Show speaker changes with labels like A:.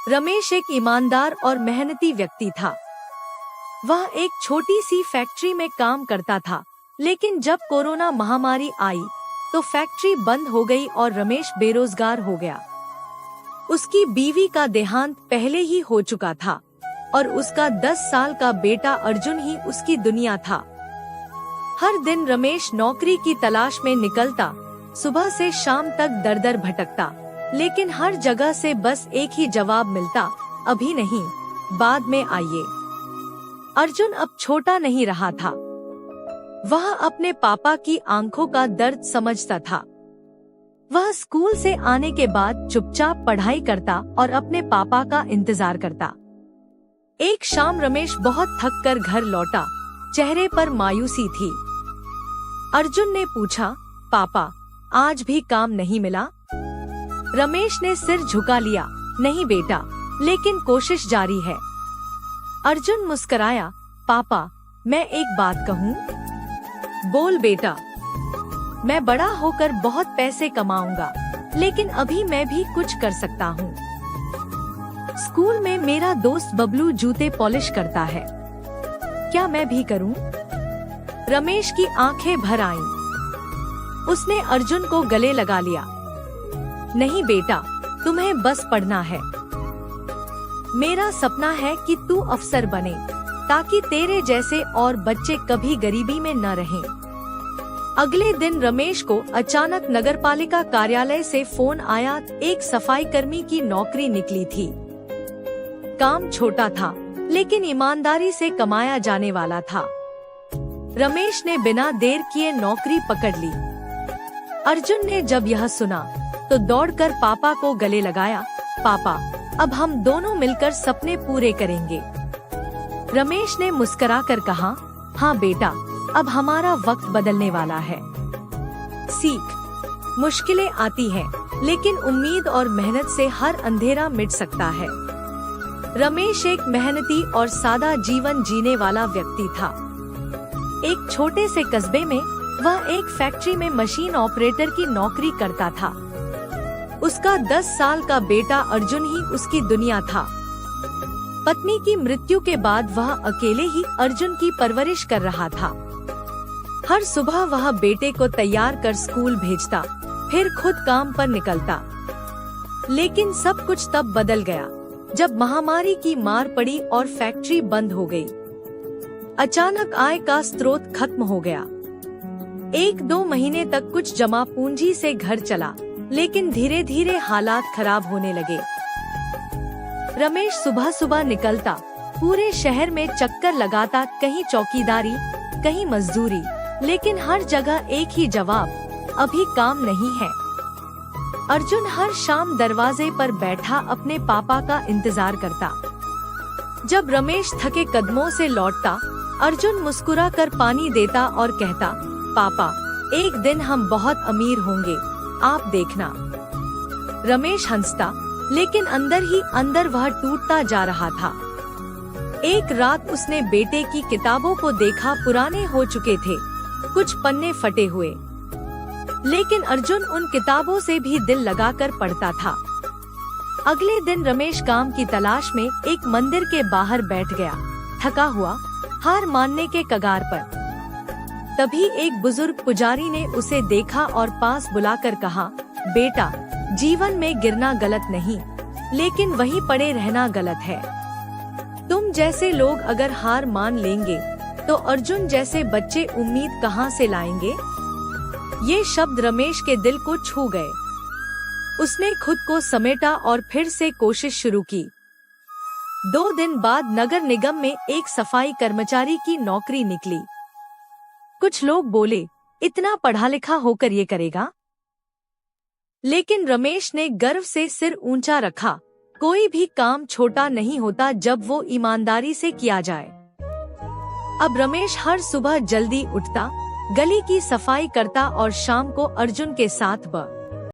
A: रमेश एक ईमानदार और मेहनती व्यक्ति था। वह एक छोटी सी फैक्ट्री में काम करता था, लेकिन जब कोरोना महामारी आई तो फैक्ट्री बंद हो गई और रमेश बेरोजगार हो गया। उसकी बीवी का देहांत पहले ही हो चुका था और उसका 10 साल का बेटा अर्जुन ही उसकी दुनिया था। हर दिन रमेश नौकरी की तलाश में निकलता, सुबह से शाम तक दर-दर भटकता, लेकिन हर जगह से बस एक ही जवाब मिलता, अभी नहीं, बाद में आइए। अर्जुन अब छोटा नहीं रहा था। वह अपने पापा की आंखों का दर्द समझता था। वह स्कूल से आने के बाद चुपचाप पढ़ाई करता और अपने पापा का इंतजार करता। एक शाम रमेश बहुत थक कर घर लौटा, चेहरे पर मायूसी थी। अर्जुन ने पूछा, पापा, आज भी काम नहीं मिला? रमेश ने सिर झुका लिया, नहीं बेटा, लेकिन कोशिश जारी है। अर्जुन मुस्कुराया, पापा, मैं एक बात कहूँ? बोल बेटा। मैं बड़ा होकर बहुत पैसे कमाऊंगा, लेकिन अभी मैं भी कुछ कर सकता हूँ। स्कूल में मेरा दोस्त बबलू जूते पॉलिश करता है, क्या मैं भी करूँ? रमेश की आंखें भर आईं। उसने अर्जुन को गले लगा लिया। नहीं बेटा, तुम्हें बस पढ़ना है। मेरा सपना है कि तू अफसर बने, ताकि तेरे जैसे और बच्चे कभी गरीबी में न रहें। अगले दिन रमेश को अचानक नगरपालिका कार्यालय से फोन आया। एक सफाई कर्मी की नौकरी निकली थी। काम छोटा था, लेकिन ईमानदारी से कमाया जाने वाला था। रमेश ने बिना देर किए नौकरी पकड़ ली। अर्जुन ने जब यह सुना तो दौड़कर पापा को गले लगाया, पापा, अब हम दोनों मिलकर सपने पूरे करेंगे। रमेश ने मुस्कुराकर कहा, हाँ बेटा, अब हमारा वक्त बदलने वाला है। सीख, मुश्किलें आती हैं, लेकिन उम्मीद और मेहनत से हर अंधेरा मिट सकता है। रमेश एक मेहनती और सादा जीवन जीने वाला व्यक्ति था। एक छोटे से कस्बे में वह एक फैक्ट्री में मशीन ऑपरेटर की नौकरी करता था। उसका 10 साल का बेटा अर्जुन ही उसकी दुनिया था। पत्नी की मृत्यु के बाद वह अकेले ही अर्जुन की परवरिश कर रहा था। हर सुबह वह बेटे को तैयार कर स्कूल भेजता, फिर खुद काम पर निकलता। लेकिन सब कुछ तब बदल गया जब महामारी की मार पड़ी और फैक्ट्री बंद हो गई। अचानक आय का स्रोत खत्म हो गया। 1-2 महीने तक कुछ जमा पूंजी से घर चला, लेकिन धीरे धीरे हालात खराब होने लगे। रमेश सुबह सुबह निकलता, पूरे शहर में चक्कर लगाता, कहीं चौकीदारी, कहीं मजदूरी, लेकिन हर जगह एक ही जवाब, अभी काम नहीं है। अर्जुन हर शाम दरवाजे पर बैठा अपने पापा का इंतजार करता। जब रमेश थके कदमों से लौटता, अर्जुन मुस्कुरा कर पानी देता और कहता, पापा, एक दिन हम बहुत अमीर होंगे, आप देखना। रमेश हंसता, लेकिन अंदर ही अंदर वह टूटता जा रहा था। एक रात उसने बेटे की किताबों को देखा, पुराने हो चुके थे, कुछ पन्ने फटे हुए, लेकिन अर्जुन उन किताबों से भी दिल लगाकर पढ़ता था। अगले दिन रमेश काम की तलाश में एक मंदिर के बाहर बैठ गया, थका हुआ, हार मानने के कगार पर। तभी एक बुजुर्ग पुजारी ने उसे देखा और पास बुलाकर कहा, बेटा, जीवन में गिरना गलत नहीं, लेकिन वहीं पड़े रहना गलत है। तुम जैसे लोग अगर हार मान लेंगे, तो अर्जुन जैसे बच्चे उम्मीद कहाँ से लाएंगे? ये शब्द रमेश के दिल को छू गए। उसने खुद को समेटा और फिर से कोशिश शुरू की। 2 दिन बाद नगर निगम में एक सफाई कर्मचारी की नौकरी निकली। कुछ लोग बोले, इतना पढ़ा लिखा होकर ये करेगा? लेकिन रमेश ने गर्व से सिर ऊंचा रखा। कोई भी काम छोटा नहीं होता जब वो ईमानदारी से किया जाए। अब रमेश हर सुबह जल्दी उठता, गली की सफाई करता और शाम को अर्जुन के साथ